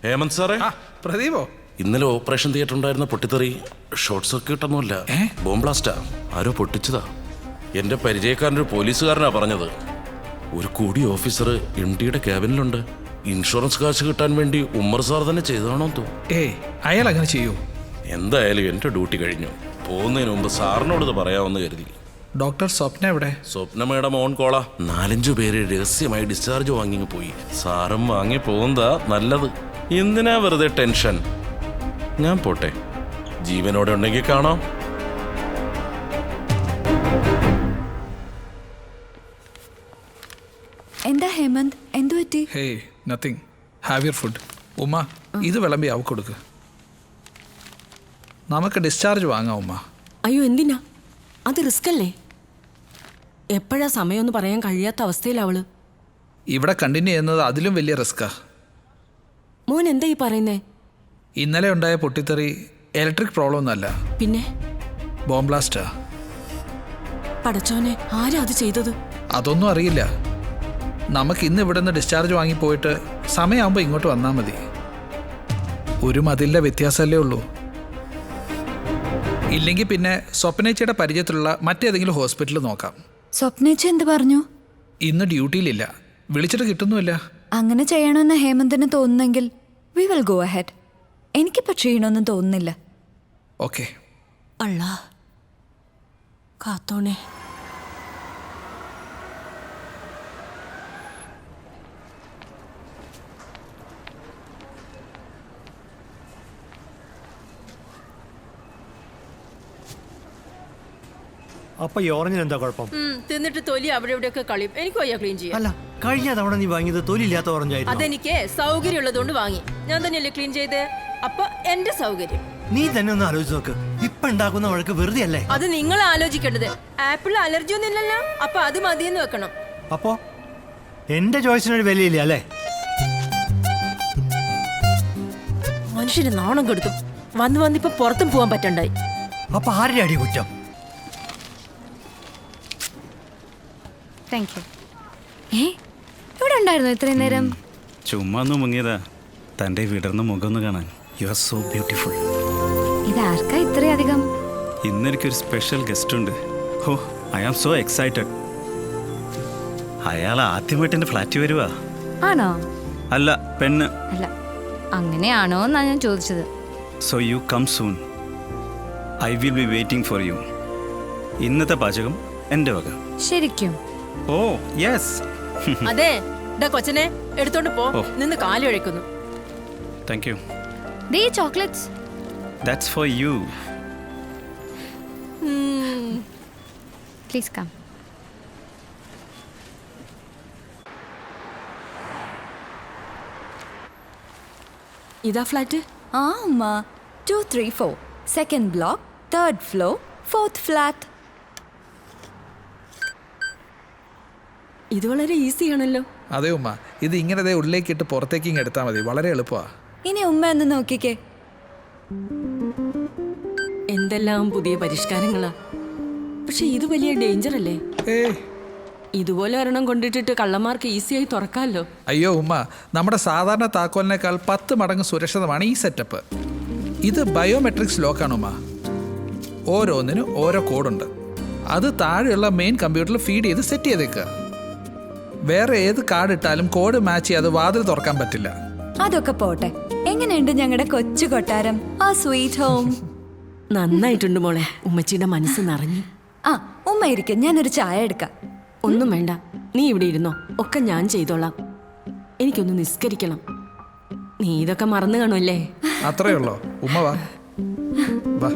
ഹേമന്ത് സാറേ. പ്രദീപോ? ഇന്നലെ operation theatre ഉണ്ടായിരുന്ന പൊട്ടിത്തെറി ഷോർട്ട് സർക്യൂട്ട് ഒന്നുമല്ല, ബോംബ് ബ്ലാസ്റ്റാ. ആരോ പൊട്ടിച്ചതാ. എന്റെ പരിചയക്കാരനൊരു പോലീസുകാരനാ പറഞ്ഞത്. ഒരു കൂടി ഓഫീസർ MD-യുടെ ക്യാബിനിലുണ്ട്. ഇൻഷുറൻസ് കാശ് കിട്ടാൻ വേണ്ടി ഉമ്മർ സാർ തന്നെ ചെയ്തതാണോ തോ. അയാൾ അങ്ങനെ ചെയ്യൂ? എന്തായാലും എന്റെ ഡ്യൂട്ടി കഴിഞ്ഞു. പോകുന്നതിന് മുമ്പ് സാറിനോട് ഇത് പറയാമെന്ന് കരുതി. ഡോക്ടർ സ്വപ്ന എവിടെ? സ്വപ്ന മേഡം ഓൺ കോളാ. 4-5 പേര് രഹസ്യമായി ഡിസ്ചാർജ് വാങ്ങി പോയി. സാറും വാങ്ങി പോകുന്നതാ നല്ലത്. എന്തിനാ വെറുതെ ടെൻഷൻ? ഞാൻ പോട്ടെ. ജീവനോടെ ഉണ്ടെങ്കിൽ കാണാം. എന്താ ഹേമന്ത്, എന്തു പറ്റി? Hey nothing. Have your food. ഉമ്മ, ഇത് വിളമ്പി അവ കൊടുക്ക്. നമുക്ക് ഡിസ്ചാർജ് വാങ്ങാം ഉമ്മ. അയ്യോ എന്തിനാ? അത് റിസ്ക് അല്ലേ? എപ്പോഴാ സമയമൊന്നും പറയാൻ കഴിയാത്ത അവസ്ഥയിലവള്. ഇവിടെ കണ്ടിന്യൂ ചെയ്യുന്നത് അതിലും വലിയ റിസ്ക്കാ. മോൻ എന്താ ഈ പറയുന്നേ? ഇന്നലെ ഉണ്ടായ പൊട്ടിത്തെറി ഇലക്ട്രിക് പ്രോബ്ലം ഒന്നല്ല, പിന്നെ ബോംബ് ബ്ലാസ്റ്റാ. പടച്ചോനെ, ആരാ അത് ചെയ്തത്? അതൊന്നും അറിയില്ല. നമുക്ക് ഇന്ന് ഇവിടെ നിന്ന് ഡിസ്ചാർജ് വാങ്ങിപ്പോയിട്ട് സമയമാകുമ്പോൾ ഇങ്ങോട്ട് വന്നാൽ മതി. ഒരു മതിലിൻ്റെ വ്യത്യാസമല്ലേ ഉള്ളൂ. ഇല്ലെങ്കിൽ പിന്നെ സ്വപ്നേച്ചിയുടെ പരിചയത്തിലുള്ള മറ്റേതെങ്കിലും ഹോസ്പിറ്റലിൽ നോക്കാം. സ്വപ്നേച്ചി എന്ത് പറഞ്ഞു? ഇന്ന് ഡ്യൂട്ടിയിലില്ല, വിളിച്ചിട്ട് കിട്ടുന്നുമില്ല. അങ്ങനെ ചെയ്യണമെന്ന് ഹേമന്തിന് തോന്നുന്നെങ്കിൽ വി വിൽ ഗോ അഹെഡ്. എനിക്കിപ്പോൾ ക്ഷീണമൊന്നും തോന്നുന്നില്ല. ഓക്കെ. അള്ളാ കാത്തോണേ. അപ്പൊ ഈ ഓറഞ്ചിന് എന്താ കുഴപ്പം? തിന്നിട്ട് തൊലി അവിടെ ഇവിടെയൊക്കെ കളയും. എനിക്ക് വയ്യ ക്ലീൻ ചെയ്യാൻ. അല്ല, കഴിഞ്ഞ തവണ നീ വാങ്ങിയത് തൊലിയില്ലാത്ത ഓറഞ്ചായിരുന്നു. അതെനിക്ക് സൗകര്യം ഉള്ളതുകൊണ്ട് വാങ്ങി. ഞാൻ തന്നെയല്ലേ ക്ലീൻ ചെയ്ത്. അപ്പൊ എന്റെ സൗകര്യം നീ തന്നെ ഒന്ന് ആലോചിച്ച് നോക്ക്. ഇപ്പൊ ഉണ്ടാക്കുന്ന വഴക്ക് വെറുതെ അല്ലേ? അത് നിങ്ങൾ ആലോചിക്കേണ്ടത്. ആപ്പിൾ അലർജി ഒന്നും ഇല്ലല്ലോ, അപ്പൊ അത് മതിയെന്ന് വെക്കണം. അപ്പോ എന്റെ ചോയ്സിനൊരു വിലയില്ല അല്ലേ? മനുഷ്യന് നാണം കെടുത്തു. വന്നിപ്പോ പുറത്തും പോവാൻ പറ്റണ്ടായി. അപ്പൊ ആരുടെ അടി കുറ്റം? Thank you. ഇവിടെ ഉണ്ടായിരുന്നു ഇത്രയും നേരം? ചുമ്മാ ഒന്ന് മുങ്ങിയതാ തൻ്റെ വിടർന്ന മുഖം ഒന്ന് കാണാൻ. You are so beautiful. ഇതാർക്കാ ഇത്രയധികം? ഇന്നെനിക്കൊരു സ്പെഷ്യൽ ഗസ്റ്റ് ഉണ്ട്. ഹോ, ഐ ആം സോ എക്സൈറ്റഡ്. അയാൾ ആദ്യമായിട്ട് എൻ്റെ ഫ്ലാറ്റിൽ വരുവാ. ആണോ? അല്ല, പെണ്ണ്. അല്ല, അങ്ങനെയാണോ എന്നാ ഞാൻ ചോദിച്ചത്. So you come soon. I will be waiting for you. ഇന്നത്തെ പാചകം എൻ്റെ വക. ശരിക്കും? Oh yes. അതെ, കൊച്ചനെ എടുത്തോണ്ട് പോ. നിന്ന് കാലു കഴിക്കുന്നു. Thank you. ദേ chocolates. That's for you. Please come. ഇതാ ഫ്ലാറ്റ്? ആ ഉമ്മ, 234 second block, 3rd floor, 4th flat. ഇത് വളരെ ഈസി ആണല്ലോ. അതെ ഉമ്മ, ഇത് ഇങ്ങനെ ഉള്ളിലേക്ക് ഇട്ട് പുറത്തേക്ക് ഇങ്ങ് എടുത്താൽ മതി. വളരെ എളുപ്പമാണ്. ഇനി ഉമ്മ ഒന്ന് നോക്കിക്കേ. എന്തെല്ലാം പുതിയ പരിഷ്കാരങ്ങളാ. പക്ഷെ ഇത് വലിയ ഡേഞ്ചർ അല്ലേ? ഇതുപോലെ ഒരെണ്ണം കൊണ്ടിട്ടിട്ട് കള്ളന്മാർക്ക് ഈസിയായി തുറക്കാമല്ലോ. അയ്യോ ഉമ്മ, നമ്മുടെ സാധാരണ താക്കോലിനേക്കാൾ 10 മടങ്ങ് സുരക്ഷിതമാണ് ഈ സെറ്റപ്പ്. ഇത് ബയോമെട്രിക്സ് ലോക്കാണ് ഉമ്മ. ഓരോന്നിനും ഓരോ കോഡുണ്ട്. അത് താഴെയുള്ള മെയിൻ കമ്പ്യൂട്ടറിൽ ഫീഡ് ചെയ്ത് സെറ്റ് ചെയ്തേക്കുക. വേറെ ഏത് കാർഡ് ഇട്ടാലും കോഡ് മാച്ച് ചെയ്യാതെ വാതിൽ തുറക്കാൻ പറ്റില്ല. അതൊക്കെ പോട്ടെ, എങ്ങനെയുണ്ട് ഞങ്ങളുടെ കൊച്ചു കൊട്ടാരം, ആ സ്വീറ്റ് ഹോം? നന്നായിട്ടുണ്ട് മോളെ. ഉമ്മച്ചിയുടെ മനസ്സ് നിറഞ്ഞു. ആ ഉമ്മ ഇരിക്കും, ഞാനൊരു ചായ എടുക്കാം. ഒന്നും വേണ്ട, നീ ഇവിടെ ഇരുന്നോ. ഒക്കെ ഞാൻ ചെയ്തോളാം. എനിക്കൊന്ന് നിസ്കരിക്കണം. നീ ഇതൊക്കെ മറന്നു കാണുമല്ലേ? അത്രേ ഉള്ളോ? ഉമ്മ വാ വാ.